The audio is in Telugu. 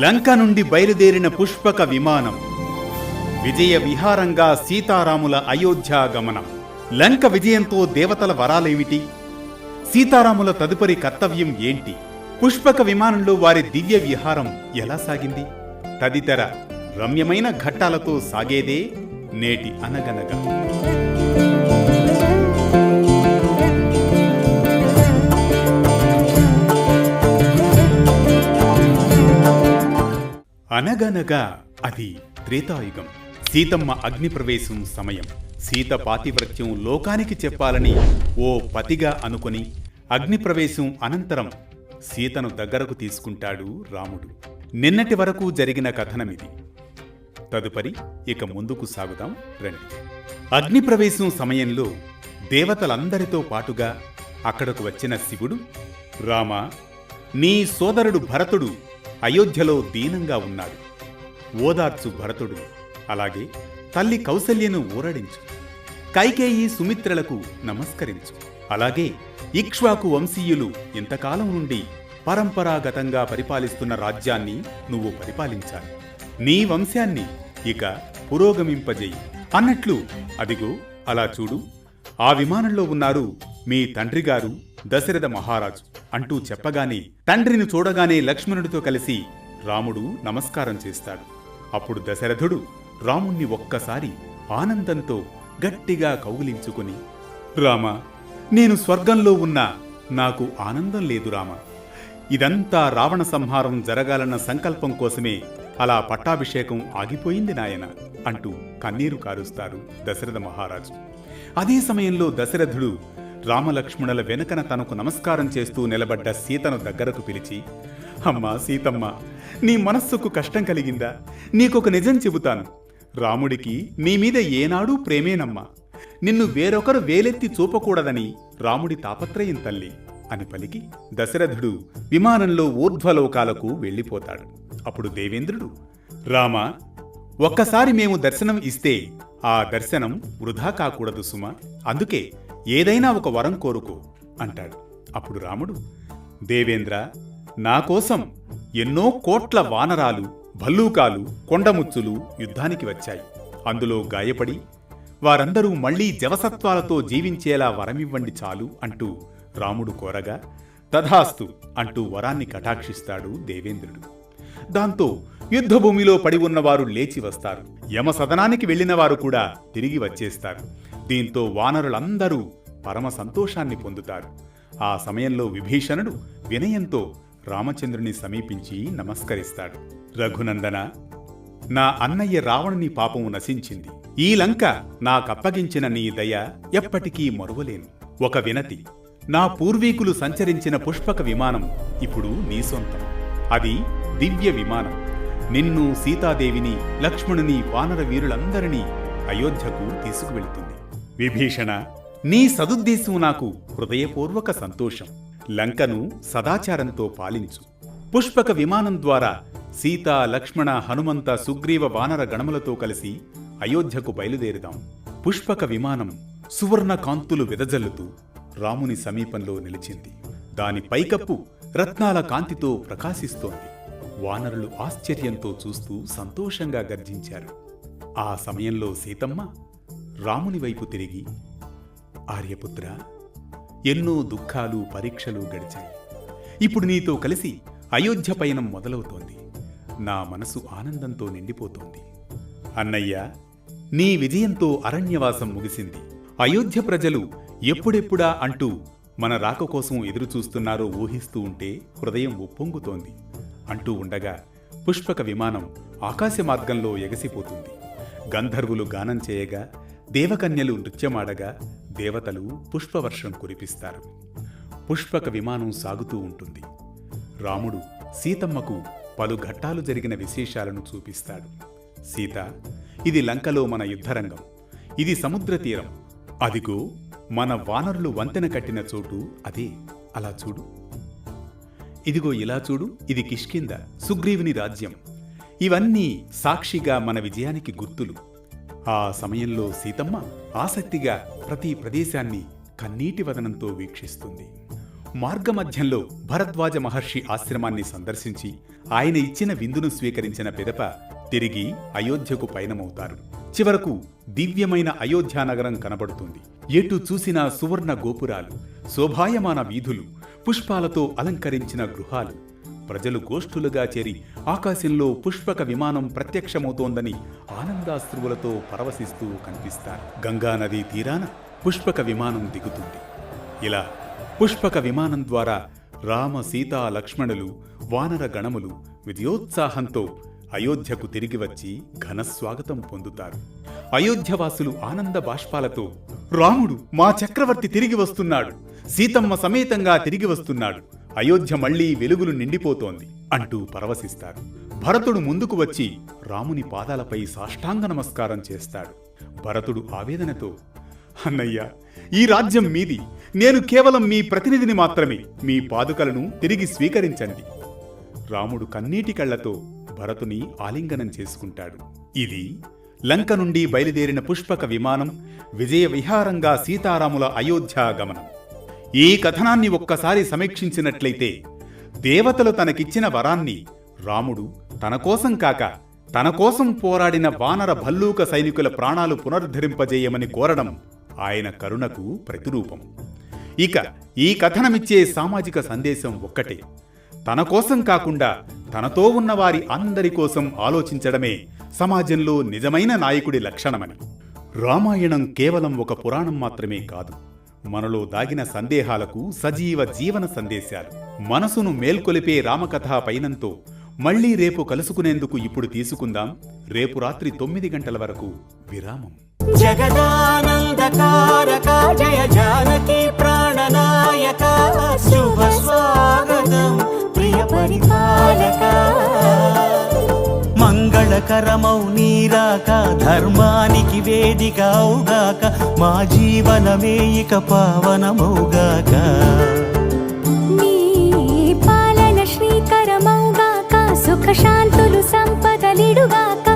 లంక నుండి బయలుదేరిన పుష్పక విమానం విజయ విహారంగా సీతారాముల అయోధ్యాగమనం. లంక విజయంతో దేవతల వరాలేమిటి? సీతారాముల తదుపరి కర్తవ్యం ఏంటి? పుష్పక విమానంలో వారి దివ్య విహారం ఎలా సాగింది? తదితర రమ్యమైన ఘట్టాలతో సాగేదే నేటి అనగనగా. అనగనగా అది త్రేతాయుగం. సీతమ్మ అగ్నిప్రవేశం సమయం. సీత పాతివ్రత్యం లోకానికి చెప్పాలని ఓ పతిగా అనుకుని అగ్నిప్రవేశం అనంతరం సీతను దగ్గరకు తీసుకుంటాడు రాముడు. నిన్నటి వరకు జరిగిన కథనమిది. తదుపరి ఇక ముందుకు సాగుదాం రండి. అగ్నిప్రవేశం సమయంలో దేవతలందరితో పాటుగా అక్కడకు వచ్చిన శివుడు, రామా, నీ సోదరుడు భరతుడు అయోధ్యలో దీనంగా ఉన్నాడు. ఓదార్చు భరతుడు. అలాగే తల్లి కౌసల్యను ఊరడించు. కైకేయి సుమిత్రలకు నమస్కరించు. అలాగే ఇక్ష్వాకు వంశీయులు ఇంతకాలం నుండి పరంపరాగతంగా పరిపాలిస్తున్న రాజ్యాన్ని నువ్వు పరిపాలించాలి. నీ వంశాన్ని ఇక పురోగమింపజేయి అన్నట్లు అదిగో అలా చూడు, ఆ విమానంలో ఉన్నారు మీ తండ్రిగారు దశరథ మహారాజు అంటూ చెప్పగానే తండ్రిని చూడగానే లక్ష్మణుడితో కలిసి రాముడు నమస్కారం చేస్తాడు. అప్పుడు దశరథుడు రాముణ్ణి ఒక్కసారి ఆనందంతో గట్టిగా కౌగిలించుకుని, రామా, నేను స్వర్గంలో ఉన్నా నాకు ఆనందం లేదు రామా. ఇదంతా రావణ సంహారం జరగాలన్న సంకల్పం కోసమే అలా పట్టాభిషేకం ఆగిపోయింది నాయన అంటూ కన్నీరు కారుస్తారు దశరథ మహారాజు. అదే సమయంలో దశరథుడు రామలక్ష్మణుల వెనుకన తనకు నమస్కారం చేస్తూ నిలబడ్డ సీతను దగ్గరకు పిలిచి, అమ్మా సీతమ్మ, నీ మనస్సుకు కష్టం కలిగిందా? నీకొక నిజం చెబుతాను. రాముడికి నీ మీద ఏనాడూ ప్రేమేనమ్మా. నిన్ను వేరొకరు వేలెత్తి చూపకూడదని రాముడి తాపత్రయం తల్లి అని పలికి దశరథుడు విమానంలో ఊర్ధ్వలోకాలకు వెళ్ళిపోతాడు. అప్పుడు దేవేంద్రుడు, రామా, ఒక్కసారి మేము దర్శనం ఇస్తే ఆ దర్శనం వృధా కాకూడదు సుమా. అందుకే ఏదైనా ఒక వరం కోరుకో అంటాడు. అప్పుడు రాముడు, దేవేంద్ర, నా కోసం ఎన్నో కోట్ల వానరాలు, భల్లూకాలు, కొండముచ్చులు యుద్ధానికి వచ్చాయి. అందులో గాయపడి వారందరూ మళ్లీ జవసత్వాలతో జీవించేలా వరమివ్వండి చాలు అంటూ రాముడు కోరగా, తథాస్తు అంటూ వరాన్ని కటాక్షిస్తాడు దేవేంద్రుడు. దాంతో యుద్ధభూమిలో పడి ఉన్నవారు లేచి వస్తారు. యమసదనానికి వెళ్లినవారు కూడా తిరిగి వచ్చేస్తారు. దీంతో వానరులందరూ పరమ సంతోషాన్ని పొందుతారు. ఆ సమయంలో విభీషణుడు వినయంతో రామచంద్రుని సమీపించి నమస్కరిస్తాడు. రఘునందన, నా అన్నయ్య రావణుని పాపము నశించింది. ఈ లంక నాకప్పగించిన నీ దయ ఎప్పటికీ మరువలేను. ఒక వినతి, నా పూర్వీకులు సంచరించిన పుష్పక విమానం ఇప్పుడు నీ సొంతం. అది దివ్య విమానం. నిన్ను, సీతాదేవిని, లక్ష్మణుని, వానర వీరులందరినీ అయోధ్యకు తీసుకువెళుతుంది. విభీషణ, నీ సదుద్దేశం నాకు హృదయపూర్వక సంతోషం. లంకను సదాచారంతో పాలించు. పుష్పక విమానం ద్వారా సీత, లక్ష్మణ, హనుమంత, సుగ్రీవ వానర గణములతో కలిసి అయోధ్యకు బయలుదేరుదాం. పుష్పక విమానం సువర్ణ కాంతులు వెదజల్లుతూ రాముని సమీపంలో నిలిచింది. దాని పైకప్పు రత్నాల కాంతితో ప్రకాశిస్తోంది. వానరులు ఆశ్చర్యంతో చూస్తూ సంతోషంగా గర్జించారు. ఆ సమయంలో సీతమ్మ రాముని వైపు తిరిగి, ఆర్యపుత్ర, ఎన్నో దుఃఖాలు, పరీక్షలు గడిచాయి. ఇప్పుడు నీతో కలిసి అయోధ్య పయనం మొదలవుతోంది. నా మనసు ఆనందంతో నిండిపోతోంది. అన్నయ్య, నీ విజయంతో అరణ్యవాసం ముగిసింది. అయోధ్య ప్రజలు ఎప్పుడెప్పుడా అంటూ మన రాక కోసం ఎదురుచూస్తున్నారో ఊహిస్తూ ఉంటే హృదయం ఉప్పొంగుతోంది అంటూ ఉండగా పుష్పక విమానం ఆకాశ మార్గంలో ఎగసిపోతుంది. గంధర్వులు గానం చేయగా, దేవకన్యలు నృత్యమాడగా, దేవతలు పుష్పవర్షం కురిపిస్తారు. పుష్పక విమానం సాగుతూ ఉంటుంది. రాముడు సీతమ్మకు పలు ఘట్టాలు జరిగిన విశేషాలను చూపిస్తాడు. సీత, ఇది లంకలో మన యుద్ధరంగం. ఇది సముద్ర తీరం. అదిగో మన వానరులు వంతెన కట్టిన చోటు అదే. అలా చూడు. ఇదిగో ఇలా చూడు, ఇది కిష్కింద, సుగ్రీవుని రాజ్యం. ఇవన్నీ సాక్షిగా మన విజయానికి గుర్తులు. ఆ సమయంలో సీతమ్మ ఆసక్తిగా ప్రతి ప్రదేశాన్ని కన్నీటి వదనంతో వీక్షిస్తుంది. మార్గమధ్యంలో భరద్వాజ మహర్షి ఆశ్రమాన్ని సందర్శించి ఆయన ఇచ్చిన విందును స్వీకరించిన పిదప తిరిగి అయోధ్యకు పయనమవుతారు. చివరకు దివ్యమైన అయోధ్యానగరం కనబడుతుంది. ఎటు చూసినా సువర్ణ గోపురాలు, శోభాయమాన వీధులు, పుష్పాలతో అలంకరించిన గృహాలు. ప్రజలు గోష్ఠులుగా చేరి ఆకాశంలో పుష్పక విమానం ప్రత్యక్షమవుతోందని ఆనందాశ్రువులతో పరవశిస్తూ కనిపిస్తారు. గంగానదీ తీరాన పుష్పక విమానం దిగుతుంది. ఇలా పుష్పక విమానం ద్వారా రామ, సీతా, లక్ష్మణులు, వానర గణములు విజయోత్సాహంతో అయోధ్యకు తిరిగి వచ్చి ఘనస్వాగతం పొందుతారు. అయోధ్యవాసులు ఆనంద బాష్పాలతో రాముడు మా చక్రవర్తి తిరిగి వస్తున్నాడు, సీతమ్మ సమేతంగా తిరిగి వస్తున్నాడు, అయోధ్య మళ్లీ వెలుగులు నిండిపోతోంది అంటూ పరవశిస్తారు. భరతుడు ముందుకు వచ్చి రాముని పాదాలపై సాష్టాంగ నమస్కారం చేస్తాడు. భరతుడు ఆవేదనతో, అన్నయ్య, ఈ రాజ్యం మీది, నేను కేవలం మీ ప్రతినిధిని మాత్రమే, మీ పాదుకలను తిరిగి స్వీకరించండి. రాముడు కన్నీటి కళ్లతో భరతుని ఆలింగనం చేసుకుంటాడు. ఇది లంక నుండి బయలుదేరిన పుష్పక విమానం విజయ విహారంగా సీతారాముల అయోధ్యాగమనం. ఈ కథనాన్ని ఒక్కసారి సమీక్షించినట్లయితే దేవతలు తనకిచ్చిన వరాన్ని రాముడు తన కోసం కాక తన కోసం పోరాడిన వానర భల్లూక సైనికుల ప్రాణాలు పునరుద్ధరింపజేయమని కోరడం ఆయన కరుణకు ప్రతిరూపం. ఇక ఈ కథనమిచ్చే సామాజిక సందేశం ఒక్కటే: తన కోసం కాకుండా తనతో ఉన్న వారి అందరి కోసం ఆలోచించడమే సమాజంలో నిజమైన నాయకుడి లక్షణమని. రామాయణం కేవలం ఒక పురాణం మాత్రమే కాదు, మనలో దాగిన సందేహాలకు సజీవ జీవన సందేశాలు. మనసును మేల్కొలిపే రామకథా పయనంతో మళ్లీ రేపు కలుసుకునేందుకు ఇప్పుడు తీసుకుందాం రేపు రాత్రి 9 గంటల వరకు విరామం. జగదానందకారక జయ జానకి ప్రాణనాయక శుభ స్వాగతం ప్రియ పరిపాలక. మంగళకరమౌ నీరాక ధర్మానికి వేదిక అవుగాక, మా జీవనమే ఇక పావనమౌగాక. నీ పాలన శ్రీకరమౌగాక, సుఖ శాంతులు సంపదలిడుగాక.